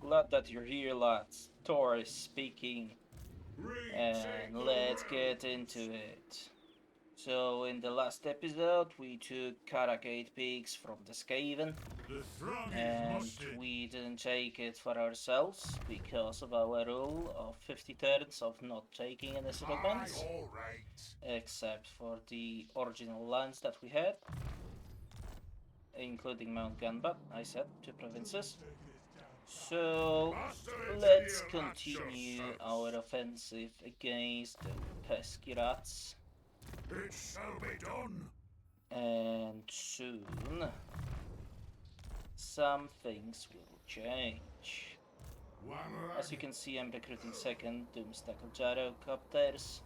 Glad that you're here, lads. Thor is speaking, and let's get into it. So, in the last episode, we took Karagate Peaks from the Skaven, and we didn't take it for ourselves because of our rule of 50 turns of not taking any settlements, except for the original lands that we had, including Mount Ganbat, I said, 2 provinces. So let's continue our offensive against the pesky rats. It shall be done. And soon some things will change. As you can see, I'm recruiting second Doomstackle gyrocopters.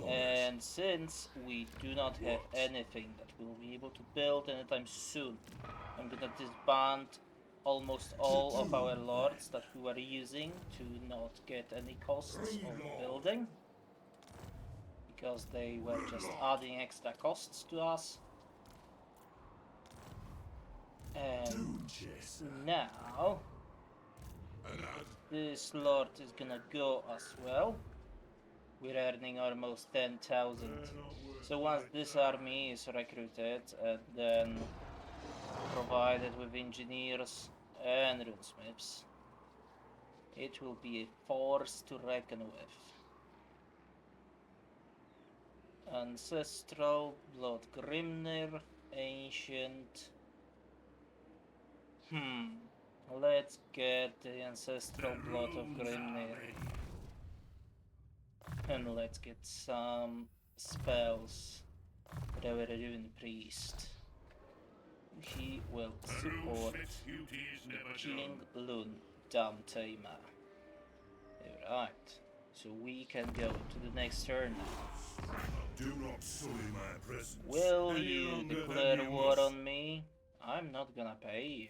And since we do not have anything that we'll be able to build anytime soon, I'm gonna disband almost all of our lords that we were using to not get any costs of building, because they were just adding extra costs to us. And now this lord is gonna go as well. We're earning almost 10,000. So once this army is recruited and then provided with engineers and runesmiths, it will be a force to reckon with. Ancestral Blood Grimnir, Ancient. Let's get the Ancestral Blood of Grimnir. And let's get some spells with our Rune Priest. He will support the King Lun Dam Tamer. Alright, so we can go to the next turn now. Do not sully my presence. Will you declare war on me? I'm not gonna pay you.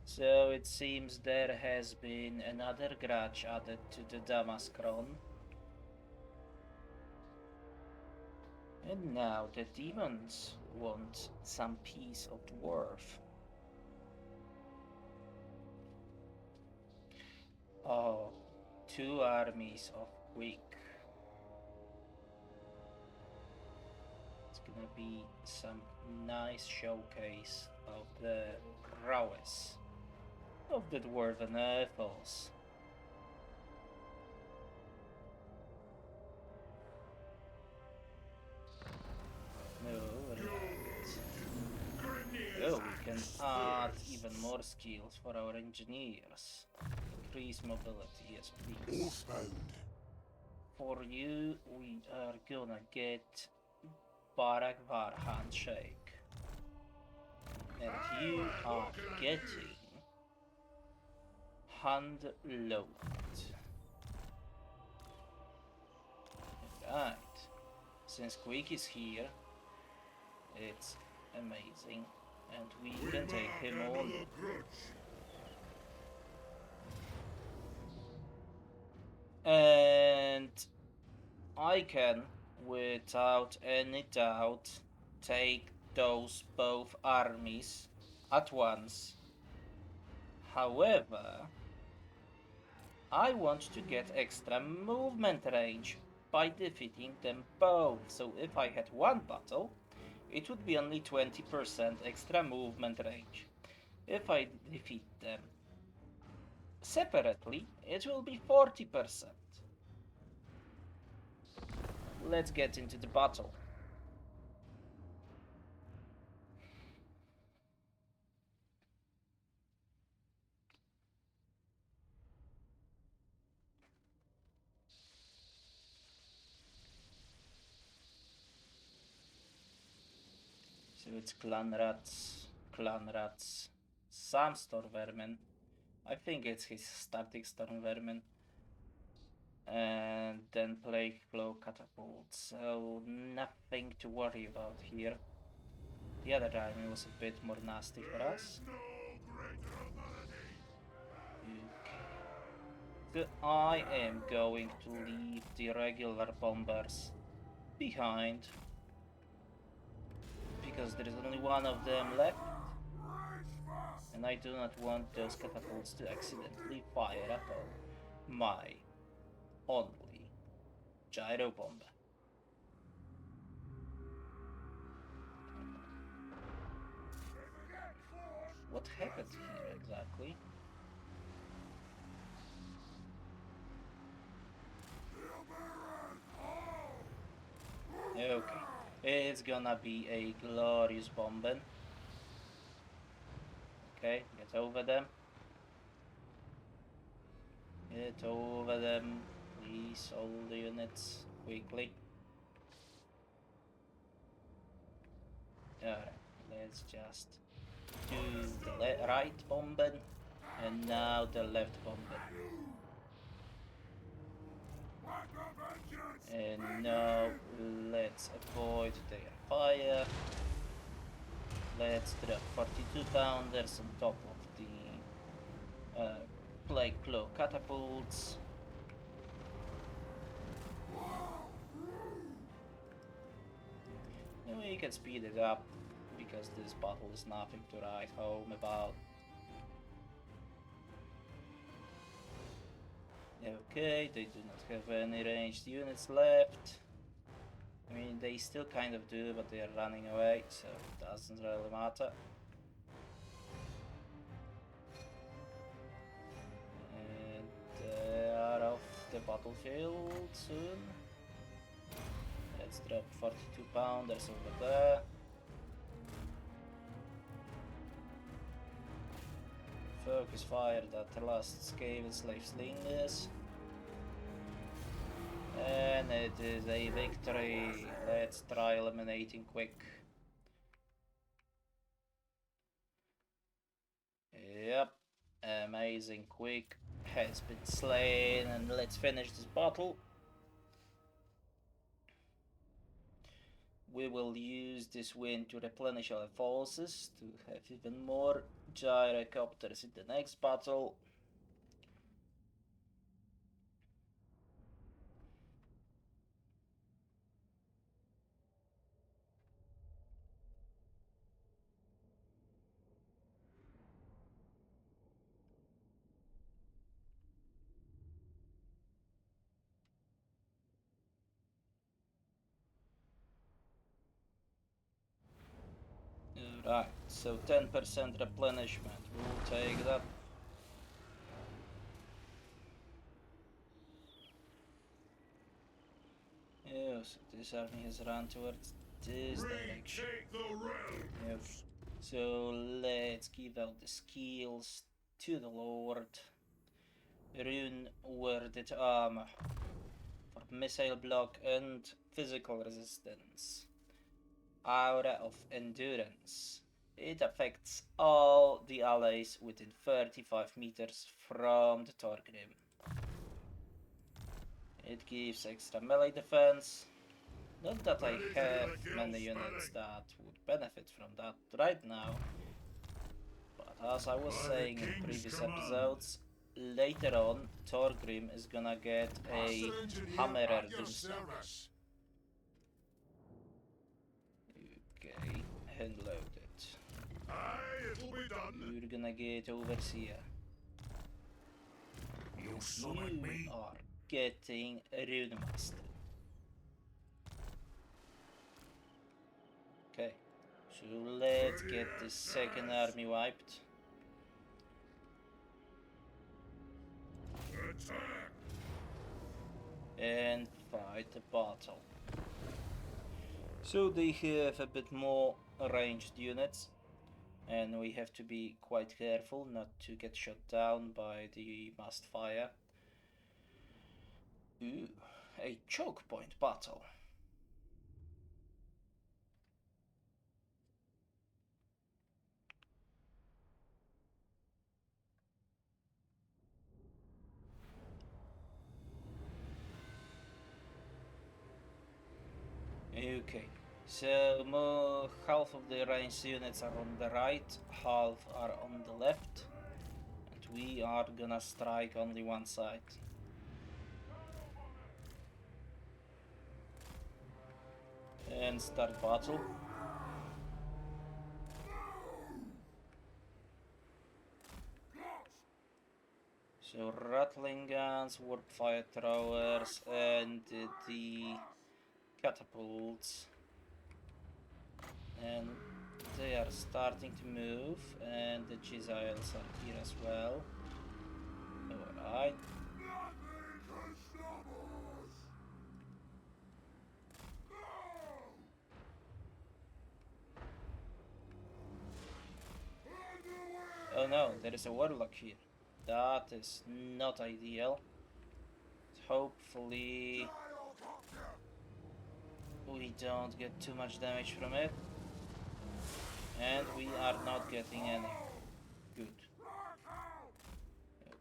So it seems there has been another grudge added to the Damaskron. And now the demons want some piece of dwarf. Oh, 2 armies of weak. It's gonna be some nice showcase of the prowess of the dwarven earthals. Oh, we can add even more skills for our engineers. Increase mobility, yes please. For you, we are gonna get Barak Var Handshake. And you are getting Hand Load. Right. Since Quick is here, it's amazing. And we can take him on. And I can, without any doubt, take those both armies at once. However, I want to get extra movement range by defeating them both. So if I had one battle, it would be only 20% extra movement range. If I defeat them separately, it will be 40%. Let's get into the battle. So it's clan rats, some storm vermin. I think it's his static storm vermin. And then plague flow catapult. So nothing to worry about here. The other army was a bit more nasty for us. Okay. So I am going to leave the regular bombers behind, because there is only one of them left, and I do not want those catapults to accidentally fire upon my only gyro bomb. What happened here exactly? Okay, it's gonna be a glorious bombing. Okay, get over them. Get over them, please, all the units, quickly. Alright, let's just do the right bombing, and now the left bombing. And now let's avoid their fire. Let's drop 42 pounders on top of the Plague Claw catapults. And we can speed it up because this battle is nothing to write home about. Okay, they do not have any ranged units left. I mean, they still kind of do, but they are running away, so it doesn't really matter. And they are off the battlefield soon. Let's drop 42 pounders over there. Focus fire that the last scale slave slingers. And it is a victory. Let's try eliminating quick. Yep, amazing quick has been slain, and let's finish this battle. We will use this win to replenish our forces, to have even more gyrocopters in the next battle. Right, so 10% replenishment, we'll take that. Yes, this army has run towards this direction. Yep. So let's give out the skills to the Lord. Rune worded armor for missile block and physical resistance. Aura of endurance. It affects all the allies within 35 meters from the Torgrim. It gives extra melee defense. Not that I have many units that would benefit from that right now, but as I was saying in previous episodes, later on Torgrim is gonna get a Hammerer Doomstack. Okay, and load it. You're gonna get Overseer. You summon me? are getting Rune Master. Okay, so let's get the second army wiped. Attack! And fight the battle. So they have a bit more ranged units, and we have to be quite careful not to get shot down by the mast fire. Ooh, a choke point battle. Okay, so half of the ranged units are on the right, half are on the left, and we are gonna strike only one side. And start battle. So rattling guns, warp fire throwers, and the catapults. And they are starting to move, and the Giziles are here as well. Alright. Oh no, there is a warlock here. That is not ideal. Hopefully we don't get too much damage from it. And we are not getting any. Good.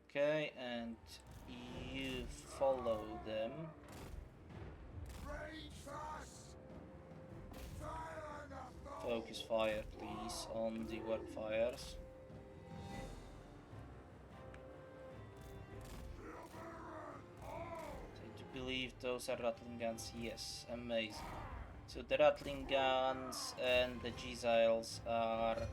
Okay, and you follow them. Focus fire, please, on the warp fires. I do believe those are rattling guns. Yes, amazing. So the rattling guns and the Giziles are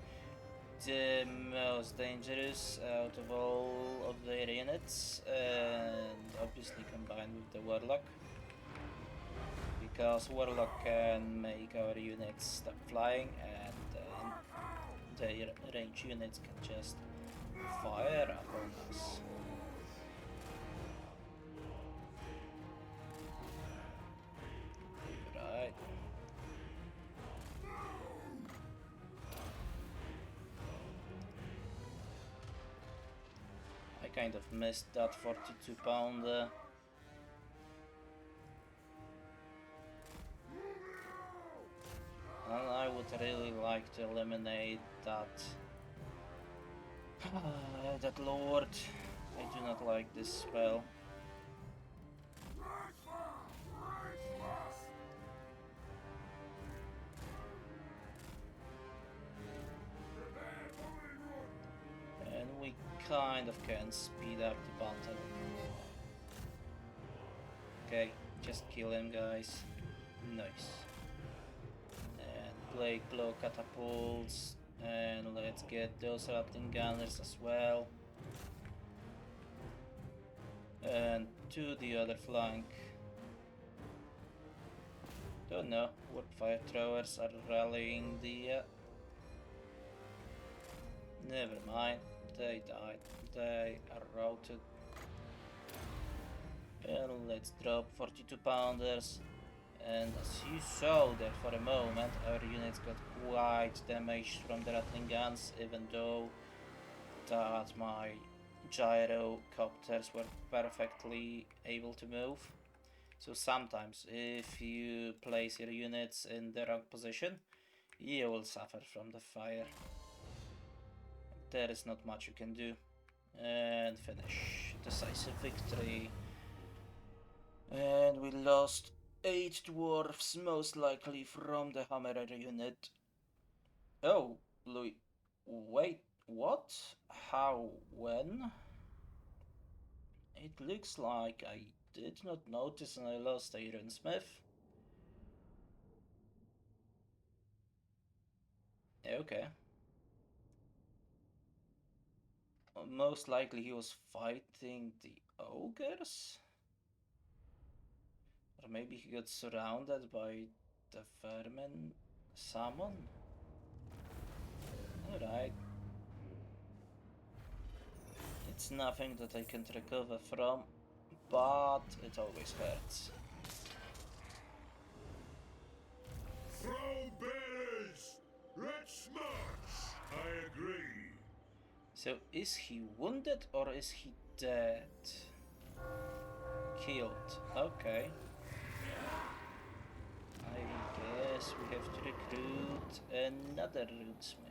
the most dangerous out of all of their units, and obviously combined with the Warlock, because Warlock can make our units stop flying, and their range units can just fire upon us. Right. I kind of missed that 42 pounder. And I would really like to eliminate that that lord. I do not like this spell. And we kind of can speed up the battle. Okay, just kill him, guys. Nice. And Plague Blow catapults. And let's get those rattling gunners as well. And to the other flank. Don't know, what fire throwers are rallying the... Never mind, they died. They are routed. And let's drop 42 pounders. And as you saw there for a moment, our units got quite damaged from the rattling guns, even though that my gyrocopters were perfectly able to move. So sometimes if you place your units in the wrong position, you will suffer from the fire. There is not much you can do. And finish. Decisive victory. And we lost 8 dwarfs, most likely from the hammerer unit. Oh, Louis. Wait, what? How? When? It looks like I did not notice and I lost Aaron Smith. Okay. Most likely he was fighting the ogres? Or maybe he got surrounded by the vermin summon? Alright. It's nothing that I can't recover from, but it always hurts. Throw berries! Let's march! I agree. So is he wounded or is he dead? Killed. Okay. I guess we have to recruit another rootsmith.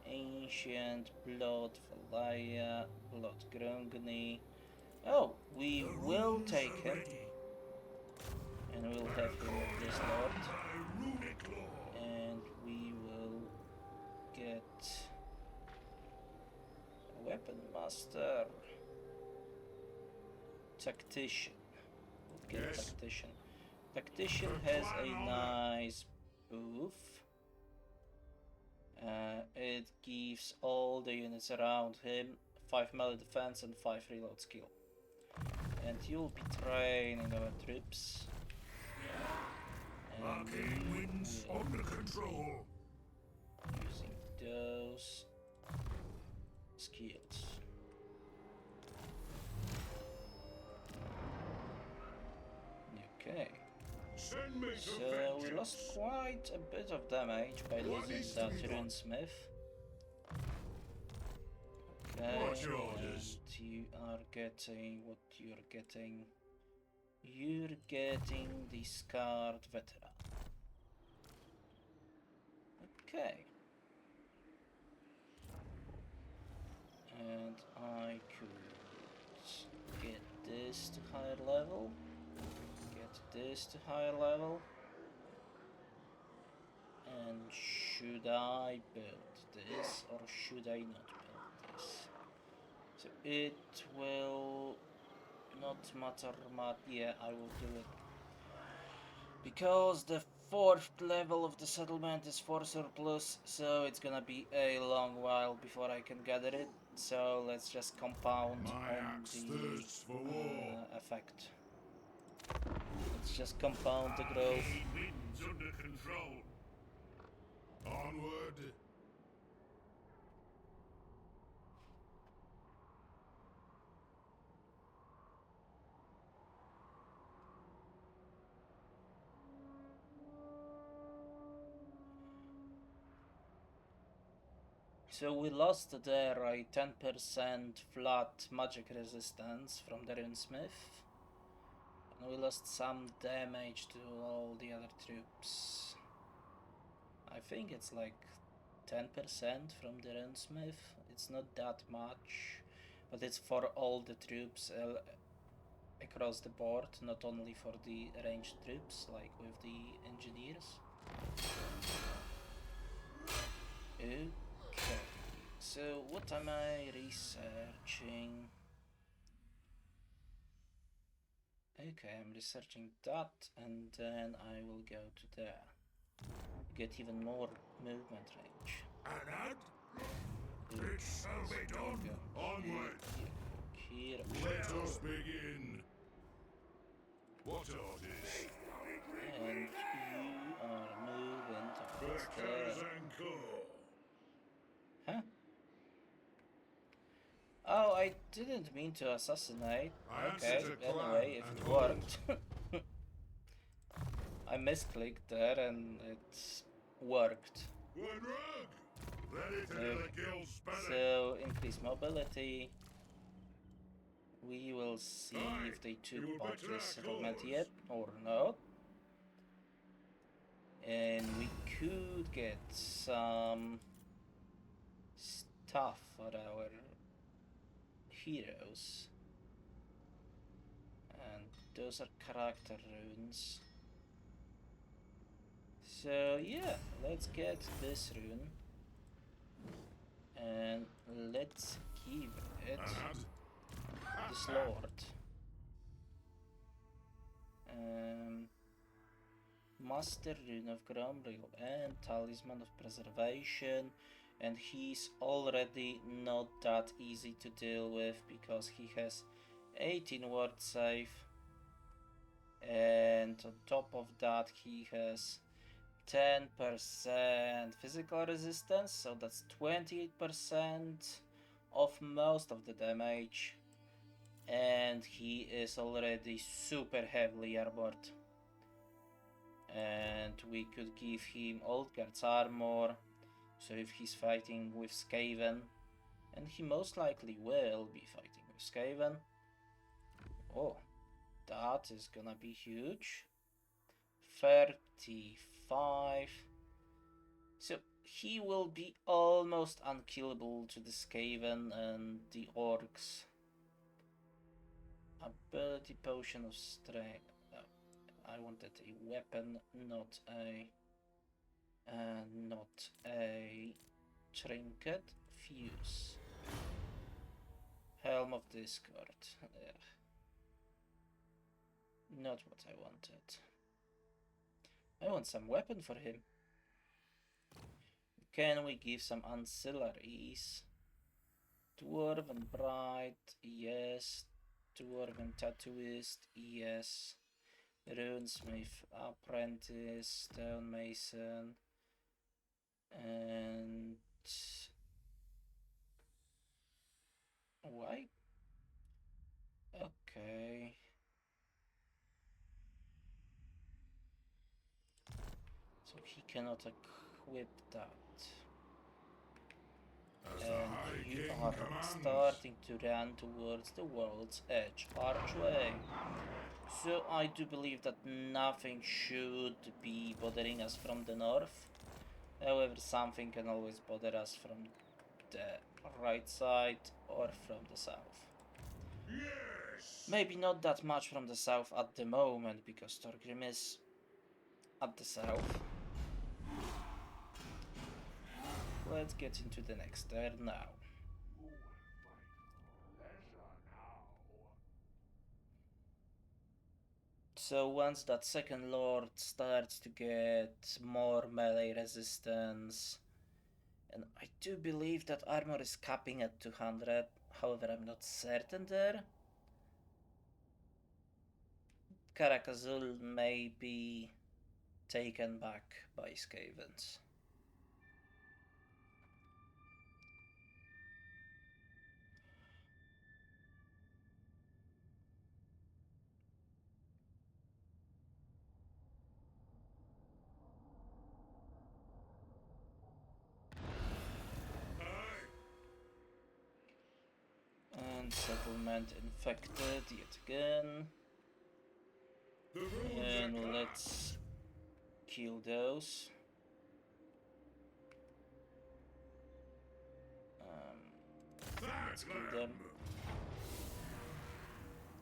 Ancient, Blood Valaya, Blood Grungni. Oh, we will take him. And we'll have him with this lord. And we will get a weapon master. Tactician. We'll get tactician. Tactician has a nice buff. It gives all the units around him 5 melee defense and 5 reload skill. And you'll be training our troops. And Arcane winds under control. using those skills. Okay. Send me to So we vengeance. lost quite a bit of damage by losing that runesmith. Okay, What's your orders? and you are getting what you're getting. You're getting the scarred veteran. Okay. And I could get this to higher level. Get this to higher level. And should I build this or should I not build this? So it will not matter much. Yeah, I will do it. Because the 4th level of the settlement is 4 surplus, so it's gonna be a long while before I can gather it. So let's just compound My on axe the thirsts for war. effect. Let's just compound the growth. Arcane winds under control. Onward. So we lost there a 10% flat magic resistance from the runesmith. And we lost some damage to all the other troops. I think it's like 10% from the runesmith. It's not that much, but it's for all the troops across the board, not only for the ranged troops, like with the engineers. Okay, so what am I researching? Okay, I'm researching that, and then I will go to there. Get even more movement range. An ad? It shall be done. Onward. Here. Let us begin. What orders? And you are moving towards there. Beckers and Co. Huh? Oh, I didn't mean to assassinate. I Okay, answer to clan anyway, if and it hold. worked. I misclicked there and it worked. One rug. Ready to do the guild spelling. So, increase mobility. We will see if they you took will back better this our settlement cause. yet or not. And we could get some stuff for our heroes. And those are character runes. So yeah, let's get this rune. And let's give it An ad? this lord. Master Rune of Grumbril and Talisman of Preservation, and he's already not that easy to deal with because he has 18 ward save, and on top of that he has 10% physical resistance, so that's 28% of most of the damage, and he is already super heavily armored. And we could give him Old Guard's armor, so if he's fighting with Skaven, and he most likely will be fighting with Skaven. Oh, that is gonna be huge. 35. So he will be almost unkillable to the Skaven and the Orcs. Ability Potion of Strength. I wanted a weapon, not a trinket. Fuse. Helm of Discord. Ugh. Not what I wanted. I want some weapon for him. Can we give some ancillaries Dwarven Bride, yes. Dwarven Tattooist, yes. Runesmith Apprentice, Stonemason, and why? Okay. So he cannot equip that. And you are starting to run towards the world's edge archway. So I do believe that nothing should be bothering us from the north. However, something can always bother us from the right side or from the south. Yes. Maybe not that much from the south at the moment, because Torgrim is at the south. Let's get into the next turn now. So once that second lord starts to get more melee resistance, and I do believe that armor is capping at 200, however I'm not certain there. Karakazul may be taken back by Skavens. And settlement infected yet again. And let's kill those. Let's kill them.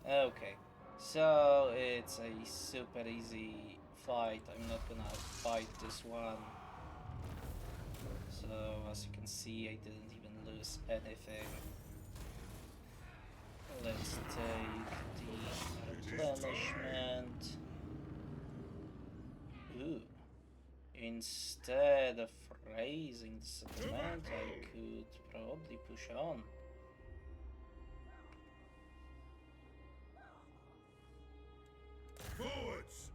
Okay, so it's a super easy fight. I'm not gonna fight this one. So as you can see, I didn't even lose anything. Let's take the replenishment. Ooh. Instead of raising the settlement, I could probably push on. Forwards.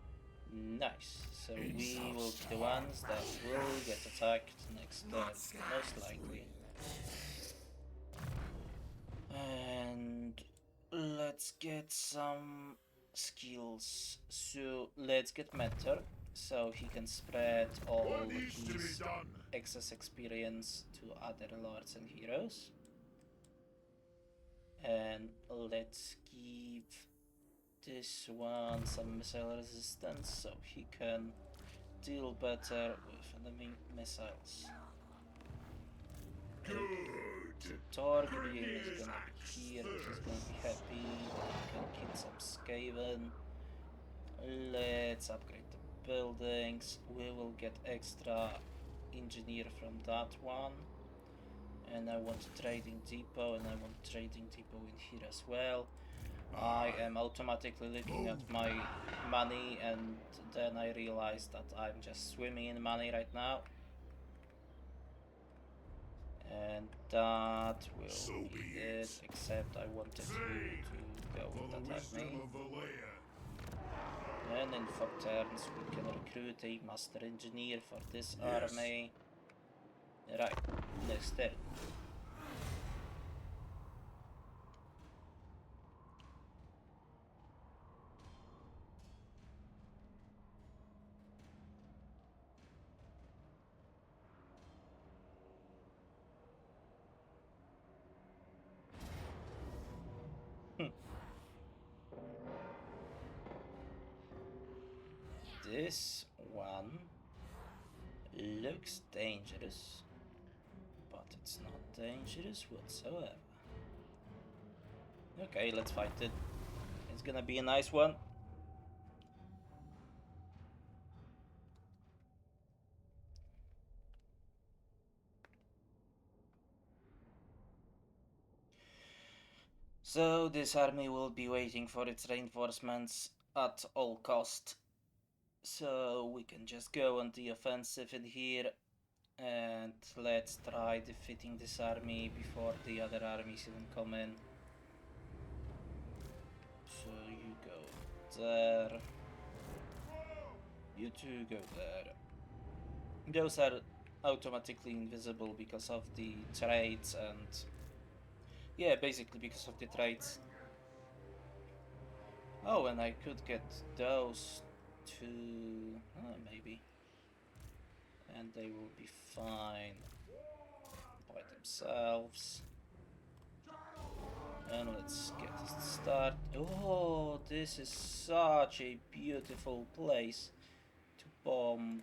Nice. So we will be the ones that will get attacked next turn, most likely. And let's get some skills. So let's get Mentor, so he can spread all his excess experience to other lords and heroes. And let's give this one some missile resistance, so he can deal better with enemy missiles. Good. Torgrim is gonna be here, he's gonna be happy that he can kill some Skaven. Let's upgrade the buildings. We will get extra engineer from that one. And I want a trading depot, and I want a trading depot in here as well. I am automatically looking at my money, and then I realize that I'm just swimming in money right now. And that will be it, except I wanted you to go with that army. And in 4 turns we can recruit a master engineer for this army. Right, next turn. This one looks dangerous, but it's not dangerous whatsoever. Okay, let's fight it. It's gonna be a nice one. So this army will be waiting for its reinforcements at all cost. So we can just go on the offensive in here. And let's try defeating this army before the other armies even come in. So you go there. You two go there. Those are automatically invisible because of the traits and... yeah, basically because of the traits. Oh, and I could get those two... maybe. And they will be fine by themselves. And let's get it started. Oh, this is such a beautiful place to bomb.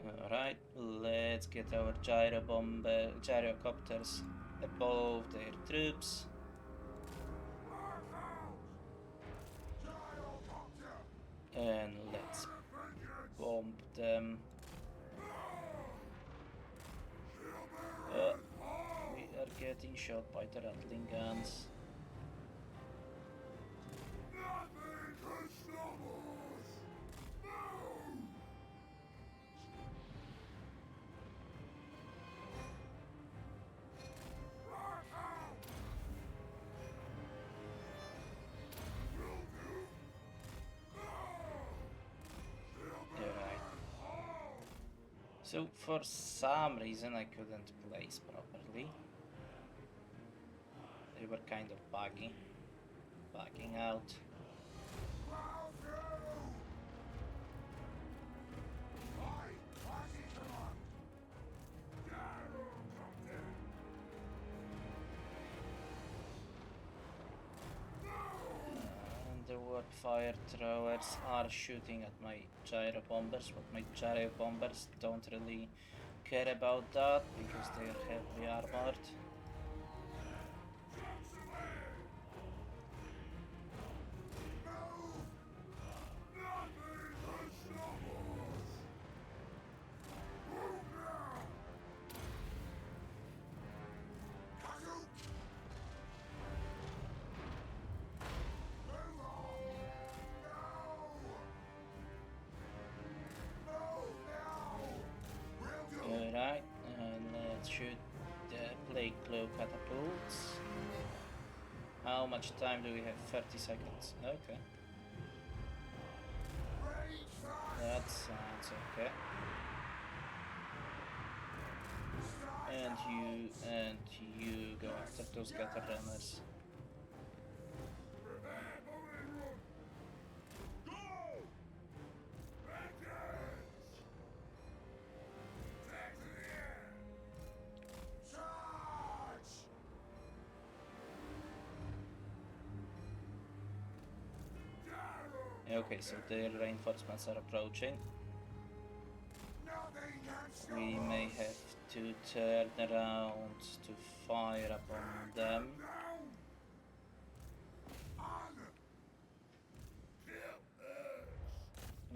Alright, let's get our gyrocopters above their troops. And let's bomb them. We are getting shot by the Rattling guns. So for some reason I couldn't place properly. They were kind of buggy, bugging out. And the word fire throwers are shooting at my gyro bombers, but my gyro bombers don't really care about that because they are heavily armored. Alright, and let's shoot the plague glow catapults. How much time do we have? 30 seconds. Okay. That sounds okay. And you go after those gutter runners. Okay, so the reinforcements are approaching. We may have to turn around to fire upon them.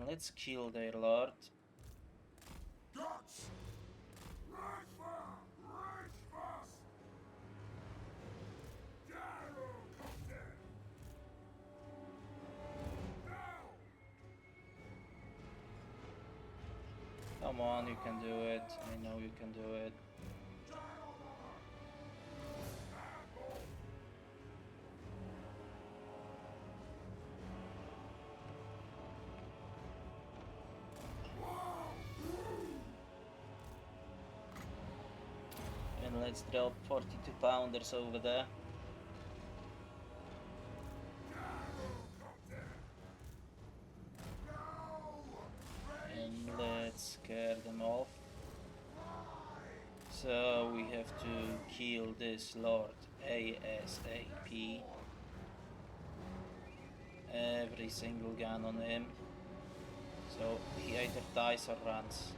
Let's kill their lord. Come on, you can do it. I know you can do it. And let's drop 42 pounders over there. And let's scare them off. So we have to kill this lord ASAP. Every single gun on him. So he either dies or runs.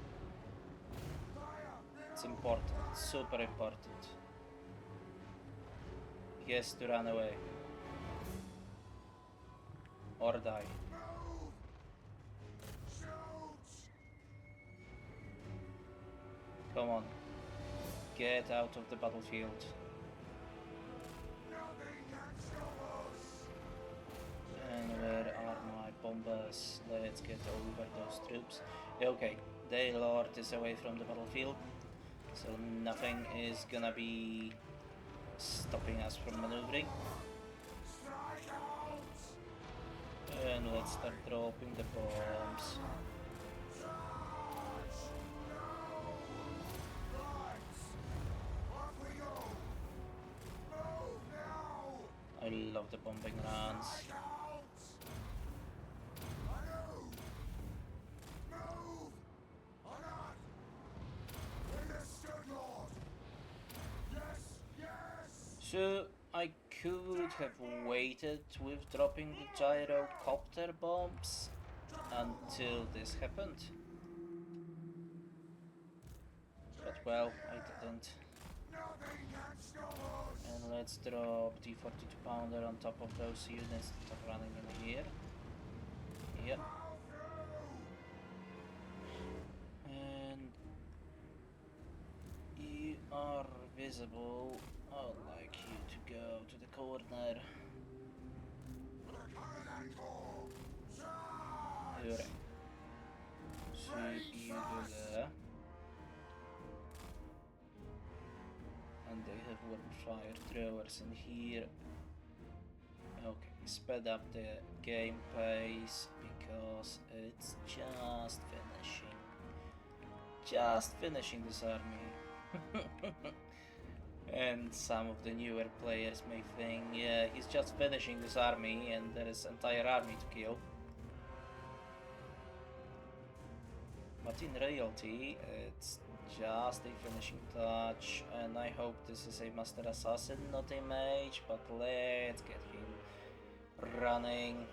It's important, super important. He has to run away. Or die. Come on. Get out of the battlefield. And where are my bombers? Let's get over those troops. Okay, the Lord is away from the battlefield, so nothing is gonna be stopping us from maneuvering. And let's start dropping the bombs. I love the bombing runs. So I could have waited with dropping the gyrocopter bombs until this happened. But well, I didn't. And let's drop the 42 pounder on top of those units that are running in here. Yep. And you are visible. I'd like you to go to the corner. Alright. So you go there. And they have fire throwers in here. Okay, sped up the game pace because it's just finishing this army. And some of the newer players may think, yeah, he's just finishing this army and there is entire army to kill. But in reality, it's just a finishing touch, and I hope this is a Master Assassin, not a mage, but let's get him running.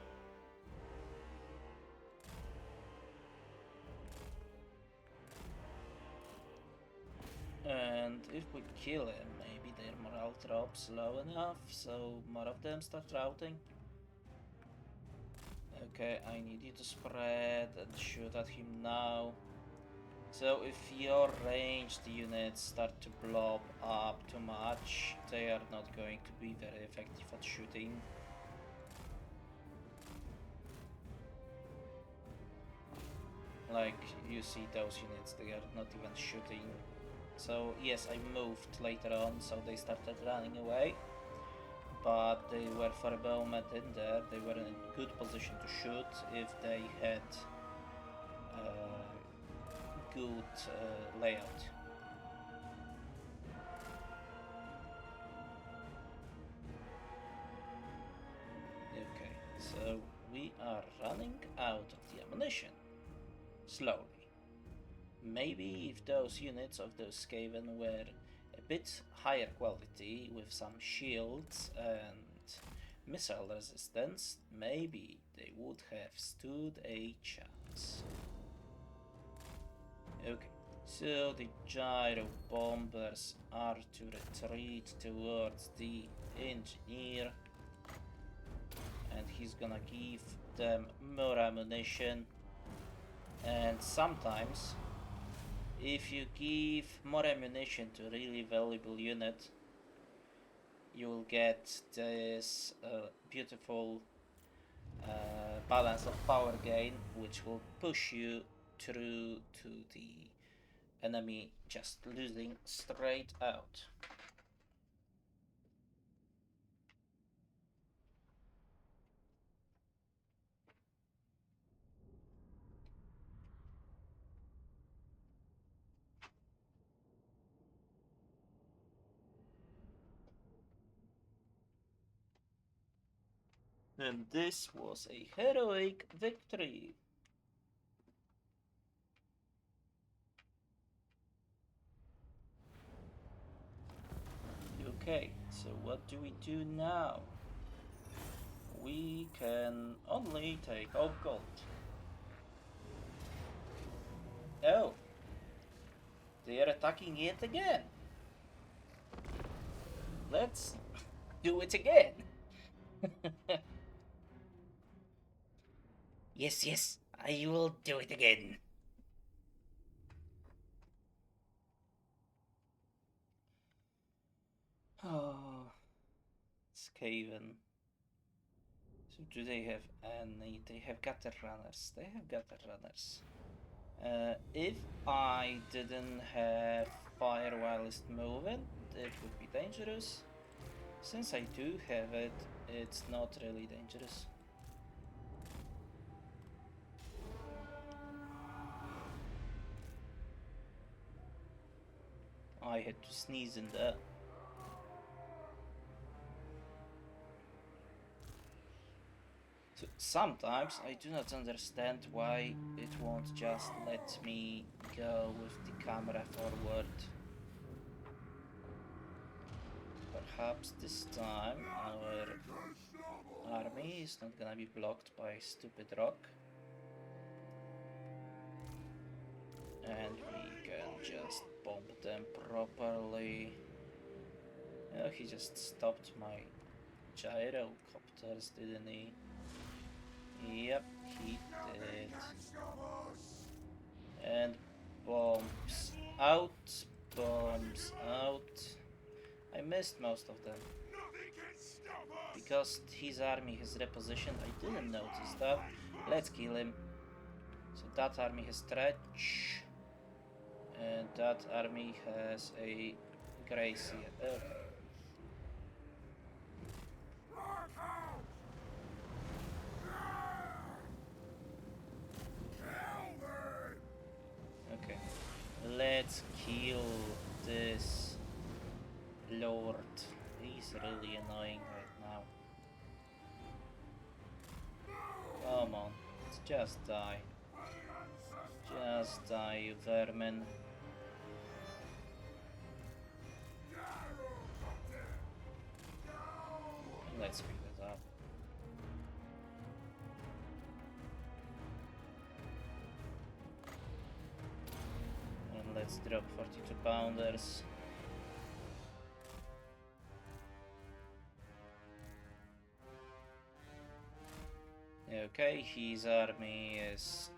And if we kill him, maybe their morale drops low enough, so more of them start routing. Okay, I need you to spread and shoot at him now. So if your ranged units start to blob up too much, they are not going to be very effective at shooting. Like, you see those units, they are not even shooting. So yes, I moved later on, so they started running away. But they were for a moment in there, they were in a good position to shoot if they had good layout. Okay, so we are running out of the ammunition. Slowly. Maybe if those units of those Skaven were a bit higher quality with some shields and missile resistance, maybe they would have stood a chance. Okay, so the gyro bombers are to retreat towards the engineer, and he's gonna give them more ammunition. And sometimes, if you give more ammunition to a really valuable unit, you will get this beautiful balance of power gain, which will push you through to the enemy just losing straight out. And this was a heroic victory. Okay, so what do we do now? We can only take off gold. Oh, They are attacking yet again. Let's do it again. Yes, yes, I will do it again. Oh, Skaven. So do they have any? They have gutter runners. They have gutter runners. If I didn't have fire while it's moving, it would be dangerous. Since I do have it, it's not really dangerous. I had to sneeze in there. So sometimes I do not understand why it won't just let me go with the camera forward. Perhaps this time our army is not gonna be blocked by a stupid rock. And we can just bomb them properly. Oh, he just stopped my gyrocopters, didn't he? Yep, he did. And bombs out, bombs out. I missed most of them. Because his army has repositioned, I didn't notice that. Let's kill him. So that army has stretch. And that army has a Gracie. Okay. Okay. Let's kill this Lord. He's really annoying right now. Come on. Just die. Just die, you vermin. Let's pick it up. And let's drop 42 pounders. Okay, his army is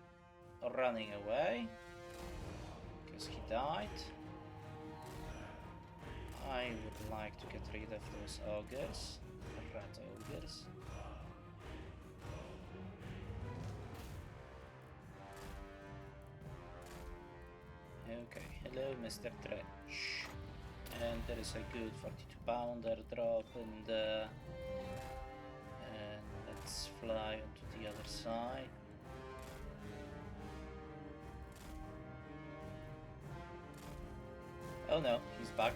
running away because he died. I would like to get rid of those ogres, rat ogres. Okay, hello Mr. Dredge. And there is a good 42 pounder drop and let's fly onto the other side. Oh no, he's back.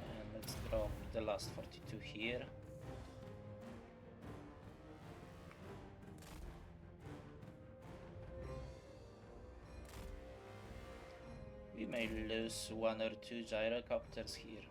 And let's drop the last 42 here. We may lose 1 or 2 gyrocopters here.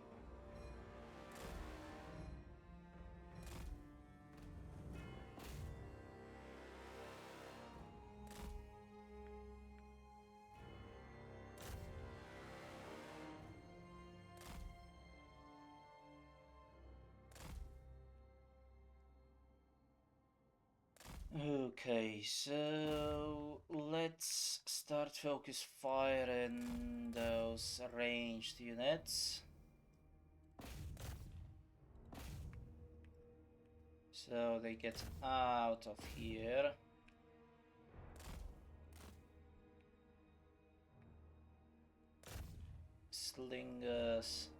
Okay, so let's start focus firing those ranged units. So they get out of here. Slingers.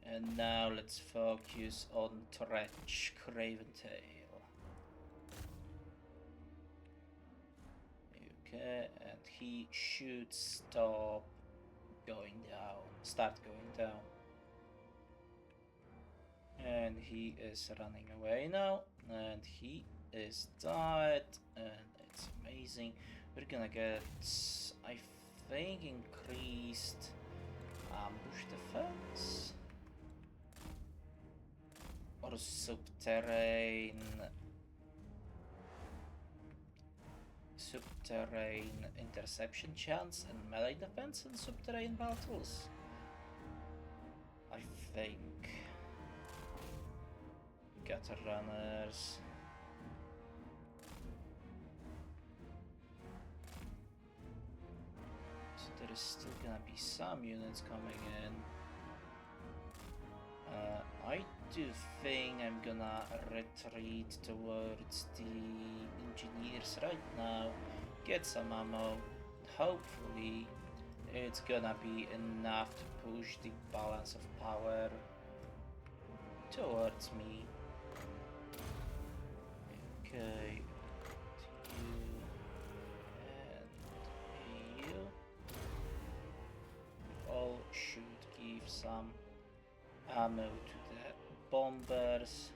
And now let's focus on Tretch, Craventail. Okay, and he should start going down. And he is running away now, and he is dead, and it's amazing. We're gonna get, I think, increased ambush defense or subterranean interception chance and melee defense in subterranean battles? I think gutter runners. So there is still gonna be some units coming in. I do think I'm gonna retreat towards the engineers right now, get some ammo. Hopefully it's gonna be enough to push the balance of power towards me. Okay, you and you all should give some ammo to the bombers.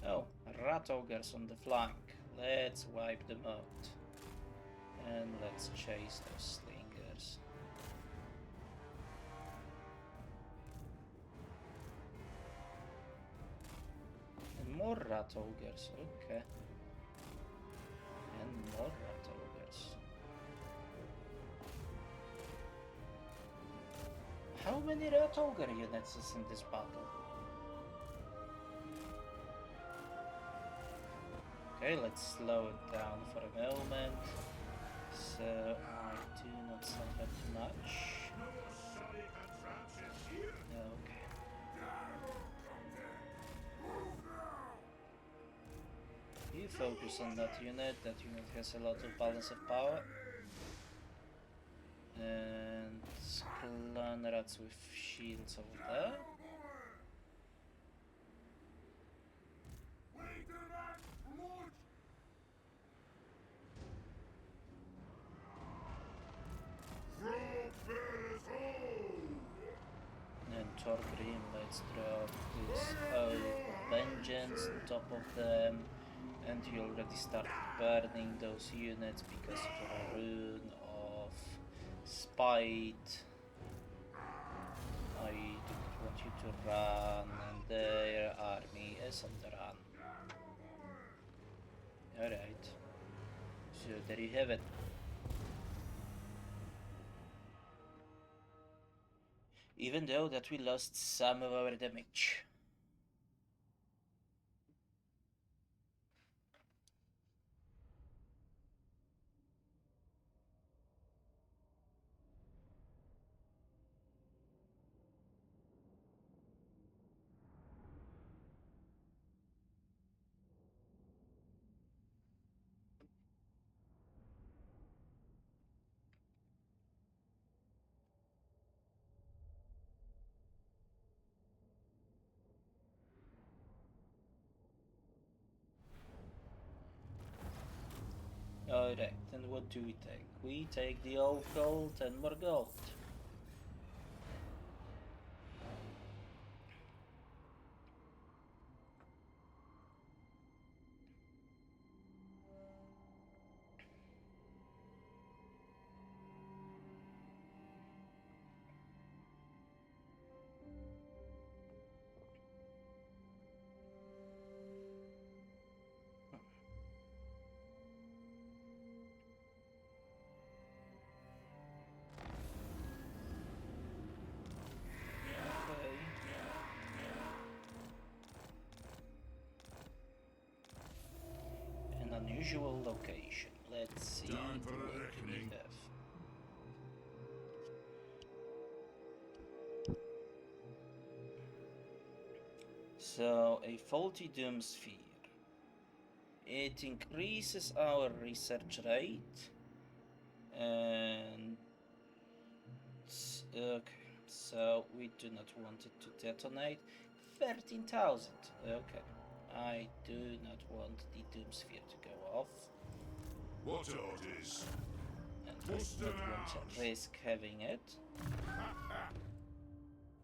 Oh, rat ogres on the flank. Let's wipe them out. And let's chase those slingers. And more rat ogres, okay. And more rat ogres. How many rat ogre units is in this battle? Okay, let's slow it down for a moment, so I do not suffer too much. Okay. You focus on that unit has a lot of balance of power. And clan rats with shields over there. And Torgrim, let's drop this Oath of Vengeance on top of them, and you already started burning those units because of a rune of Spite. I do not want you to run, and their army is on the run. Alright, so there you have it. Even though that we lost some of our damage. Alright, then what do we take? We take the old gold and more gold. Unusual location. Let's see what we have. So, a faulty doom sphere. It increases our research rate. And okay, so we do not want it to detonate. 13,000. Okay. I do not want the doom sphere to go off. What orders? And I do not want to risk having it.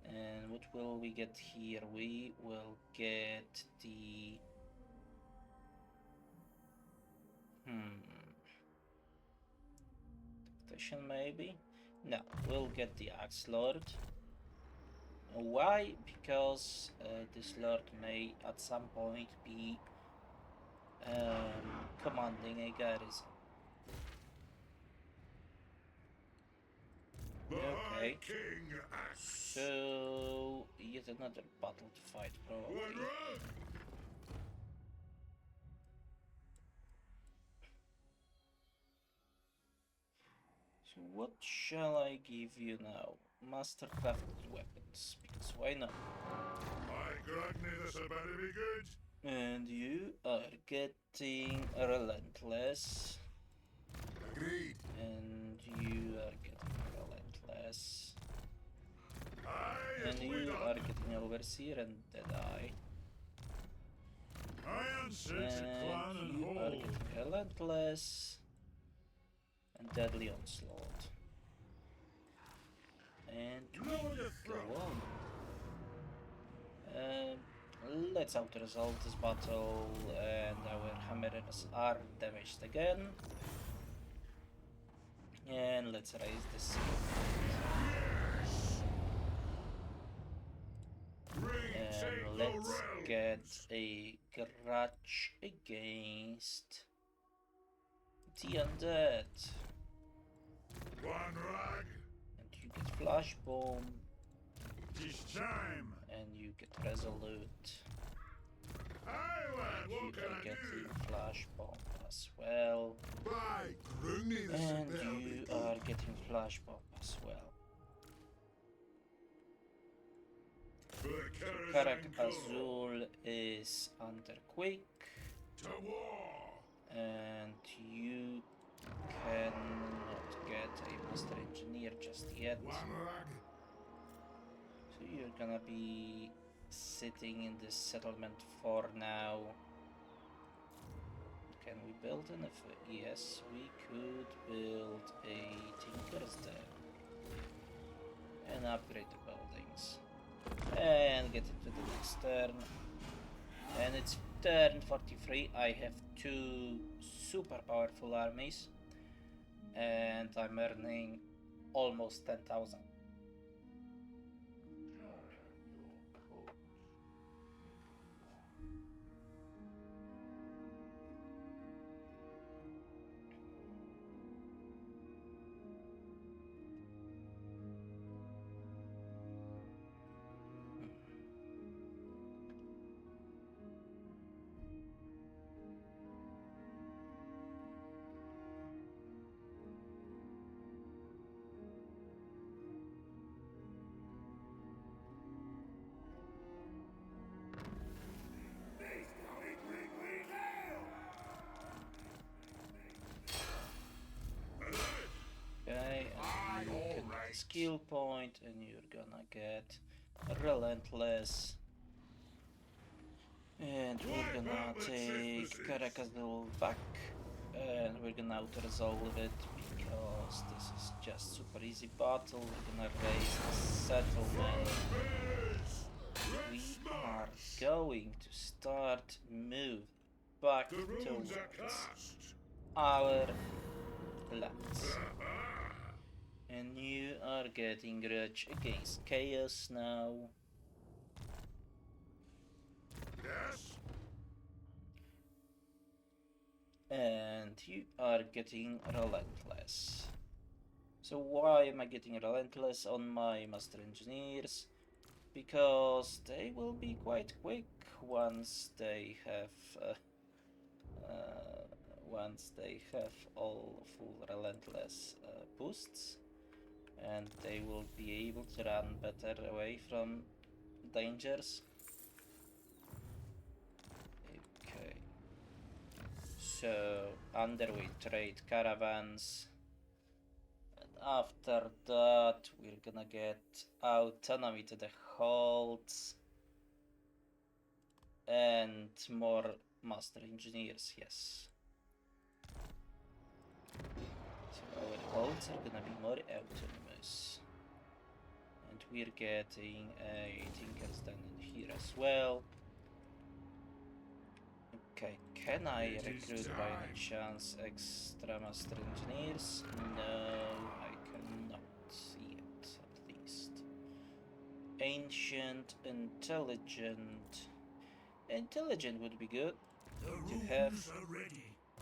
And what will we get here? We will get the Tactician maybe? No, we'll get the Axe Lord. Why? Because this Lord may at some point be commanding a garrison. Okay. So yet another battle to fight, probably. So what shall I give you now? Mastercrafted weapons, because why not? This had better be good. And you are getting relentless. Agreed. And you are getting relentless. Aye, And you are getting overseer and deadeye. I answer to clan And and you are hold. getting relentless and deadly onslaught. And we go on. Let's out-resolve this battle, and our hammers are damaged again. And let's raise the seal. And let's get a grudge against the undead. One rag. And you get flash bomb. Tis time. And you get resolute. Aye, lad, You what can are I getting do? flash bomb as well. By Grundy, this And had better you be are good. getting flash bomb as well. Karak Azul is under quick. To war. And you cannot get a master engineer just yet. One rag. So you're gonna be sitting in this settlement for now. Can we build anything? Yes, we could build a Tinker's Den and upgrade the buildings and get into the next turn. And it's turn 43. I have 2 super powerful armies and I'm earning almost 10,000. Okay, and you can get a skill point, and you're gonna get relentless. And we're gonna take Karakazul back, and we're gonna auto-resolve it because this is just super easy battle. We're gonna raise the settlement. We are going to start move back towards our lands. And you are getting Grudge against Chaos now. Yes. And you are getting Relentless. So why am I getting Relentless on my Master Engineers? Because they will be quite quick once they have all full Relentless boosts. And they will be able to run better away from dangers. Okay. So, underweight trade caravans. And after that, we're gonna get autonomy to the holds. And more master engineers, yes. So our holds are gonna be more autonomous. And we're getting a Tinker's Den in here as well. Okay, can I recruit by any chance extra master engineers? No, I cannot see it, at least. Ancient, intelligent. Intelligent would be good to have.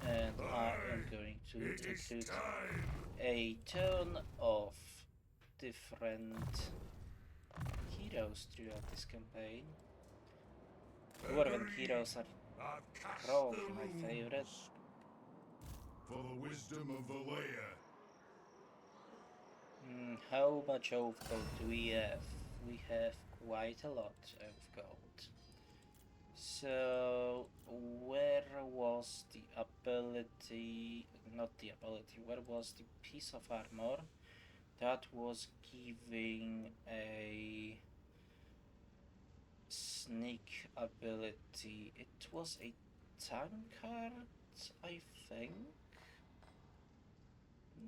And I am going to recruit a ton of different heroes throughout this campaign. Dwarven heroes are probably my favorite. For the wisdom of the layer. How much of gold do we have? We have quite a lot of gold. So, where was the ability? Not the ability, where was the piece of armor that was giving a sneak ability? It was a tankard, I think.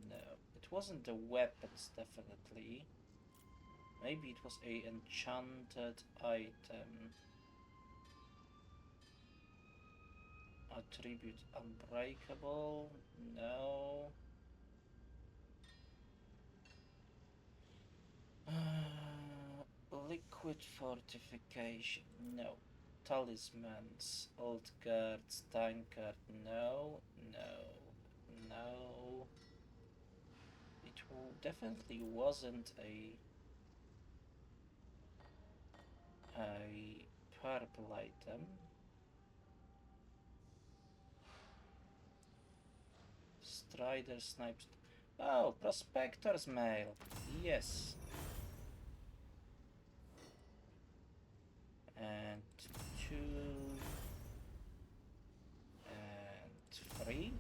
No, it wasn't the weapons, definitely. Maybe it was a enchanted item. Attribute unbreakable? No. Liquid fortification? No. Talismans, old guards, tankard? No, no, no. It definitely wasn't a purple item. Strider snipes. Oh, Prospector's Mail. Yes. And 2 and 3.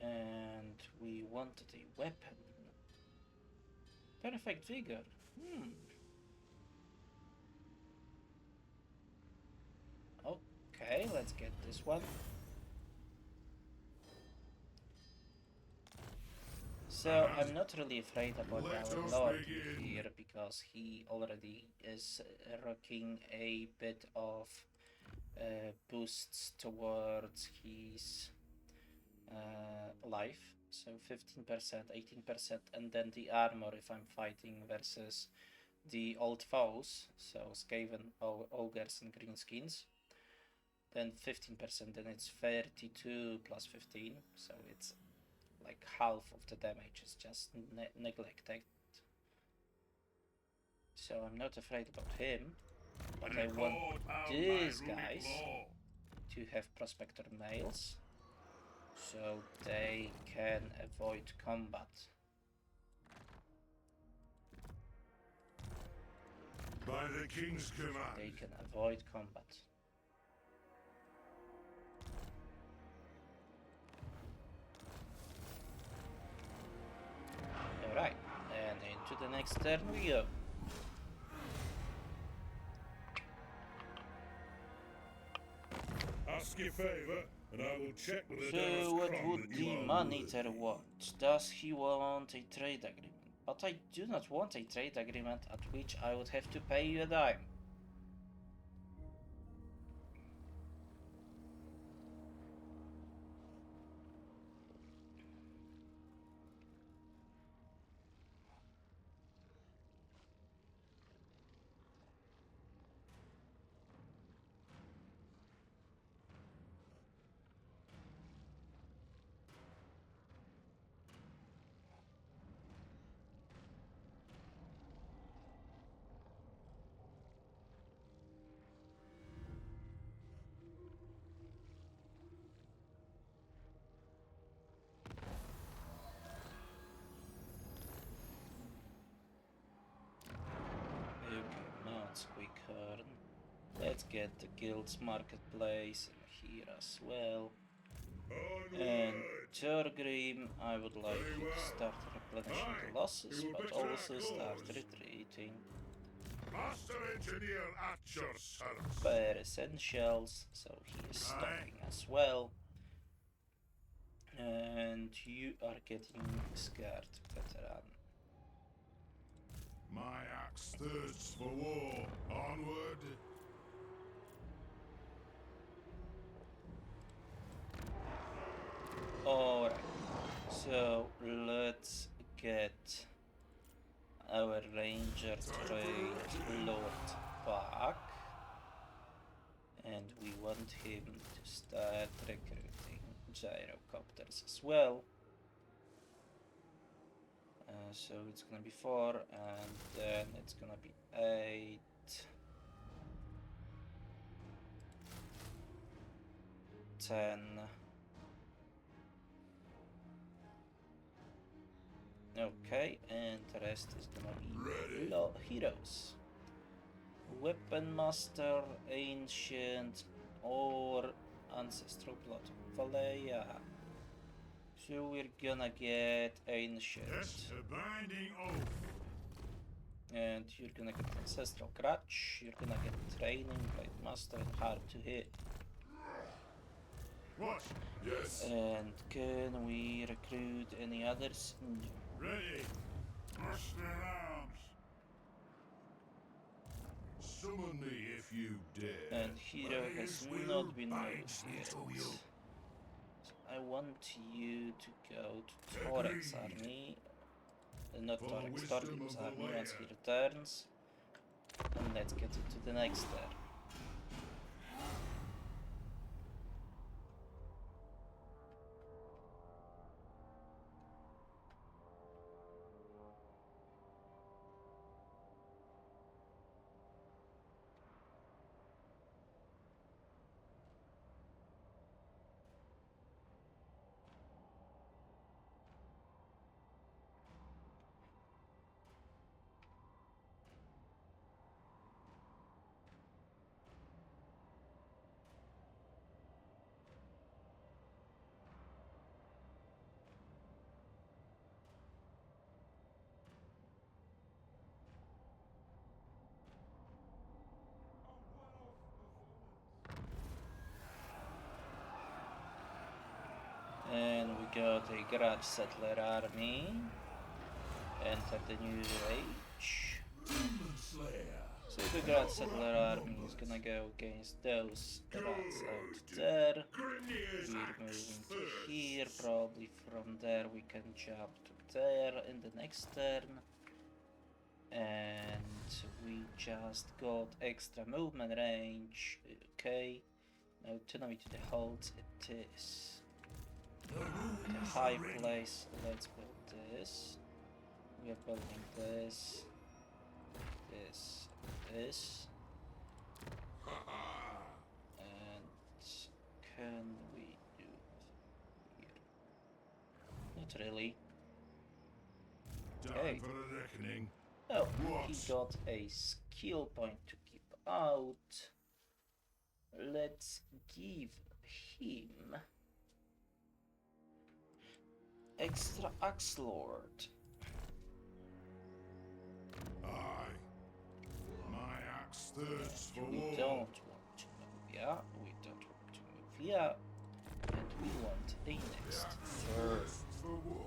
And we wanted a weapon. Perfect Vigor. Okay, let's get this one. So I'm not really afraid about our Lord here because he already is rocking a bit of boosts towards his life. So 15%, 18%, and then the armor if I'm fighting versus the old foes, so Skaven, Ogres and Greenskins. Then 15%, then it's 32 plus 15, so it's like half of the damage is just neglected. So I'm not afraid about him, but I want these guys to have Prospector Mails, so they can avoid combat. By the king's command. They can avoid combat. Alright, and into the next turn we go. Ask your favor, and I will check with the So what would the man-eater want? Does he want a trade agreement? But I do not want a trade agreement at which I would have to pay you a dime. Squeakhorn. Let's get the guild's marketplace here as well. And Thorgrim, I would like you to start replenishing the losses, but also start retreating. Master Engineer at your service. Bare essentials, so he is stopping as well. And you are getting scared, veteran. My axe thirsts for war. Onward. Alright, so let's get our ranger trained lord back, and we want him to start recruiting gyrocopters as well. So it's gonna be 4, and then it's gonna be 8. 10. Okay, and the rest is gonna be heroes. Weapon Master, Ancient, or Ancestral Blood. Valleya. So we're gonna get Ancient. Yes, a binding oath. And you're gonna get Ancestral Grudge, you're gonna get Training, Blade Master, and Hard to Hit. What? Yes. And can we recruit any others? No. Ready. Brush their arms. Summon me if you dare. And hero has not been moved yet. So I want you to go to Torex's army. Not Torex, Torgrim's army once he returns. And let's get into the next turn. And we got a Grudge Settler army. Enter the new age. So the Grudge Settler army is gonna go against those rats out there. We're moving to here, probably from there we can jump to there in the next turn. And we just got extra movement range. Okay. Now turn me to the holds. It is the high place. Let's build this. We are building this, this, and can we do it here? Not really. Okay. Time for a reckoning. Oh, What? he got a skill point to keep out. Let's give him extra Axe Lord. Aye. My axe thirsts for We war. don't want to move, yeah. We don't want to move, yeah. And we want a next turn. Thirst for war.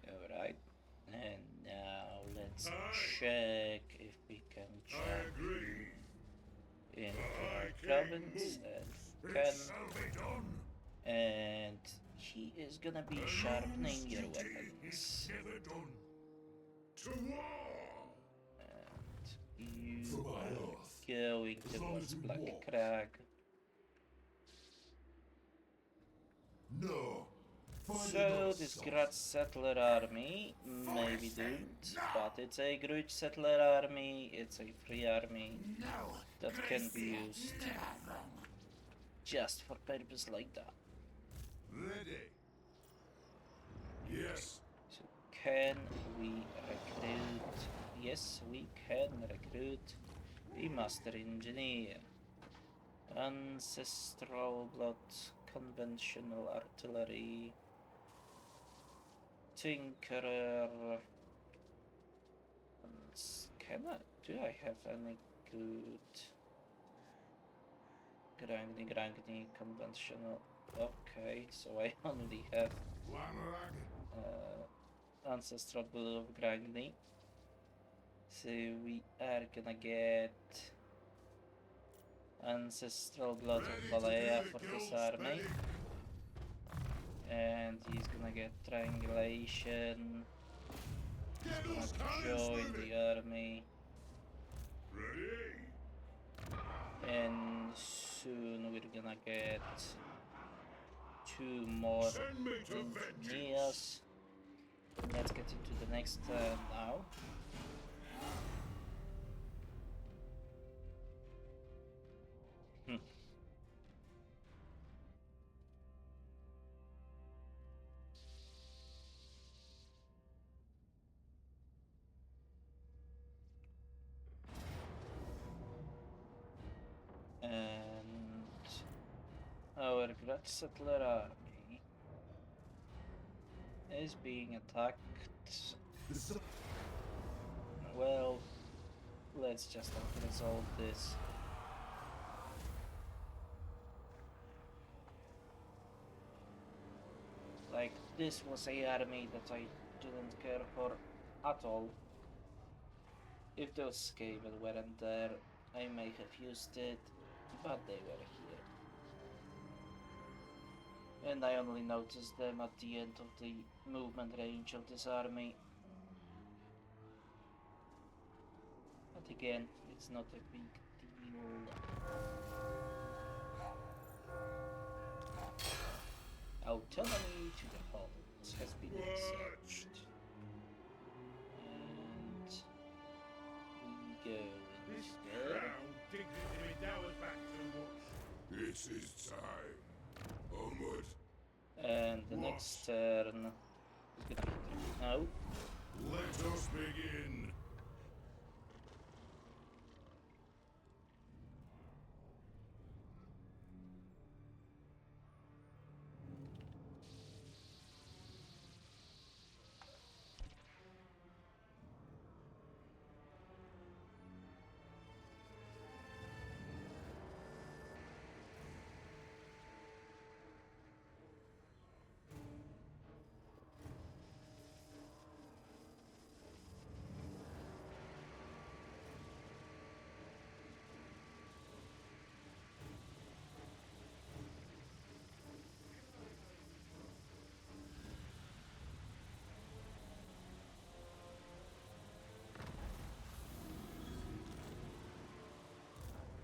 Alright, and now let's check if we can I jump agree. into I our can't province, move. and It can, shall be done. and he is gonna be sharpening your Duty weapons. is never done. To war. And you For my are oath. going As long towards as we Black walk. Crag. No. Find So another this site. Grudge Settler army may be doomed, but it's a Grudge Settler army, it's a free army No. that can be used. just for purpose like that. Ready. Yes. So can we recruit? Yes, we can recruit a master engineer. Ancestral blood, conventional artillery, tinkerer. Do I have any good grinding conventional? Okay, so I only have ancestral blood of grinding. So we are gonna get ancestral blood of Balea for this army. And he's gonna get triangulation. He's gonna join the army. Ready. And soon we're gonna get 2 more engineers. Let's get into the next now. And our Grudge settler army is being attacked. Well, let's just resolve this. Like, this was a army that I didn't care for at all. If those Skaven weren't there, I may have used it, but they were here. And I only noticed them at the end of the movement range of this army. But again, it's not a big deal. Autonomy to the halls has been researched. And we go instead. This is time. Onward. And the next turn is gonna be now. Let us begin.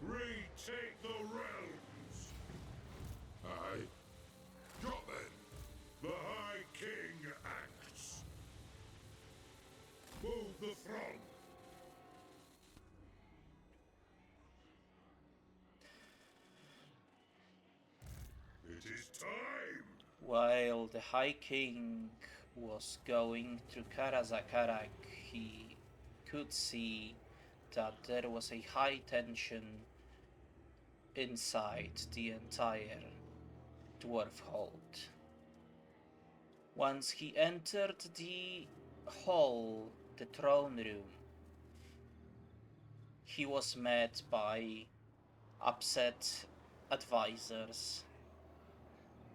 Retake the realms. Aye. Got them. The High King acts. Move the front. It is time. While the High King was going through Karazakarak, he could see that there was a high tension inside the entire dwarf hold. Once he entered the hall, the throne room, he was met by upset advisors,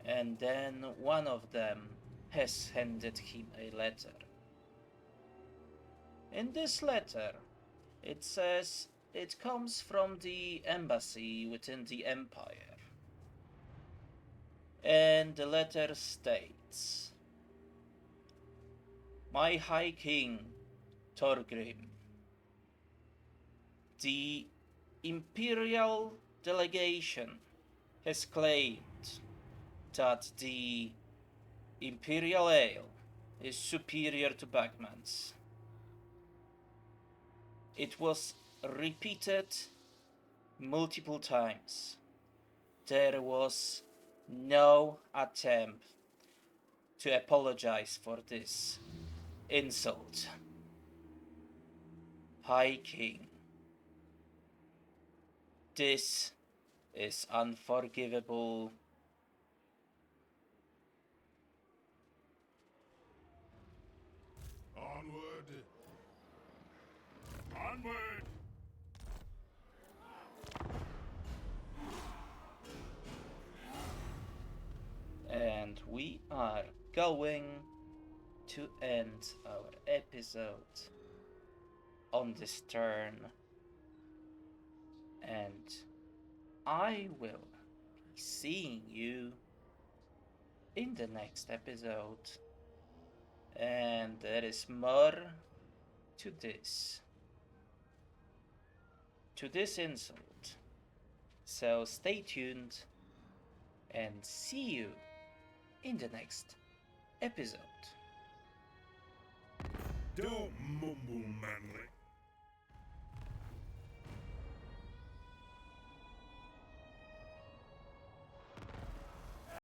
and then one of them has handed him a letter. In this letter, it says it comes from the embassy within the Empire. And the letter states, "My High King, Thorgrim, the Imperial delegation has claimed that the Imperial Ale is superior to Bagman's. It was repeated multiple times, there was no attempt to apologize for this insult. High King, this is unforgivable. Onward. Onward. And we are going to end our episode on this turn. And I will be seeing you in the next episode. And there is more to this insult. So stay tuned and see you in the next episode. Don't mumble, manly.